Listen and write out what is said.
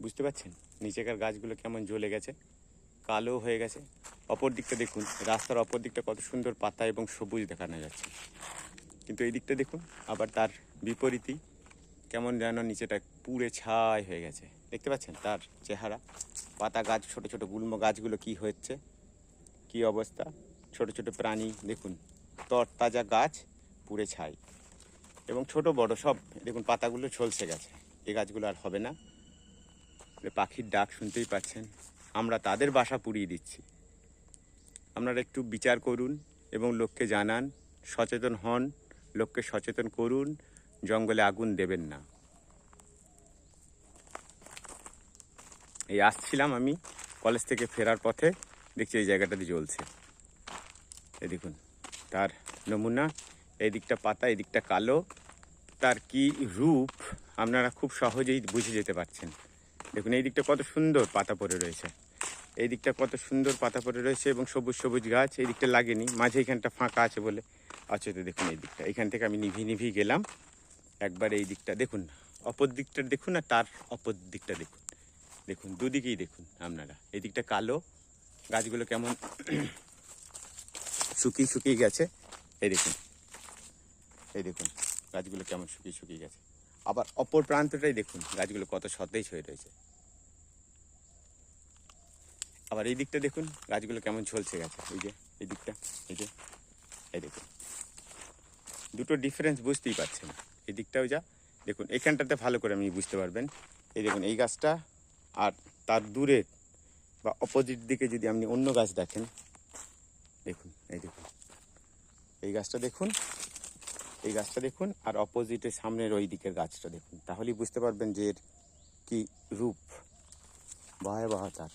বুঝতে পারছেন নিচেকার গাছগুলো কেমন জ্বলে গেছে, কালো হয়ে গেছে। অপর দিকটা দেখুন, রাস্তার অপর দিকটা কত সুন্দর পাতা এবং সবুজ দেখানো যাচ্ছে, কিন্তু এই দিকটা দেখুন আবার তার বিপরীতই, কেমন যেন নিচেটা পুড়ে ছাই হয়ে গেছে। দেখতে পাচ্ছেন তার চেহারা। পাতা গাছ, ছোট ছোট গুল্ম গাছগুলো কি হচ্ছে, কি অবস্থা। ছোট ছোট প্রাণী দেখুন, তরতাজা গাছ পুড়ে ছাই, এবং ছোট বড় সব দেখুন পাতাগুলো ঝলসে গেছে। এই গাছগুলো আর হবে না। পাখির ডাক শুনতেই পাচ্ছেন, আমরা তাদের বাসা পুড়িয়ে দিচ্ছি। আপনারা একটু বিচার করুন এবং লোককে জানান, সচেতন হন, লোককে সচেতন করুন, জঙ্গলে আগুন দেবেন না। এই আসছিলাম আমি কলেজ থেকে ফেরার পথে, দেখছি এই জায়গাটাতে জ্বলছে। এই দেখুন তার নমুনা, এই দিকটা পাতা, এই দিকটা কালো। তার কি রূপ আপনারা খুব সহজেই বুঝে যেতে পারছেন। দেখুন এই দিকটা কত সুন্দর পাতা পড়ে রয়েছে, এই দিকটা কত সুন্দর পাতা পড়ে রয়েছে এবং সবুজ সবুজ গাছ। এই দিকটা লাগেনি, মাঝে এইখানটা ফাঁকা আছে বলে আছে। তো দেখুন এই দিকটা, এখান থেকে আমি নিভি গেলাম একবার। এই দিকটা দেখুন, অপর দিকটা দেখুন, আর তার অপর দিকটা দেখুন। দেখুন দুদিকেই দেখুন আপনারা, এই দিকটা কালো, গাছগুলো কেমন শুকিয়ে শুকিয়ে গেছে। এই দেখুন, এই দেখুন গাছগুলো কেমন শুকিয়ে শুকিয়ে গেছে। আবার অপর প্রান্তটাই দেখুন, গাছগুলো কত সতেজ হয়ে রয়েছে। আবার এই দিকটা দেখুন, গাছগুলো কেমন ঝলসে গেছে। এই যে এই দিকটা, এই যে এই দেখুন, দুটো ডিফারেন্স বুঝতেই পারছেন। এই দিকটাও যা দেখুন, এখানটাতে ভালো করে আপনি বুঝতে পারবেন। এই দেখুন এই গাছটা, আর তার দূরে বা অপোজিট দিকে যদি আপনি অন্য গাছ দেখেন, দেখুন এই দেখুন এই গাছটা দেখুন, এই গাছটা দেখুন, আর অপোজিটের সামনের ওই দিকের গাছটা দেখুন, তাহলেই বুঝতে পারবেন যে এর কী রূপ, ভয়াবহ তার।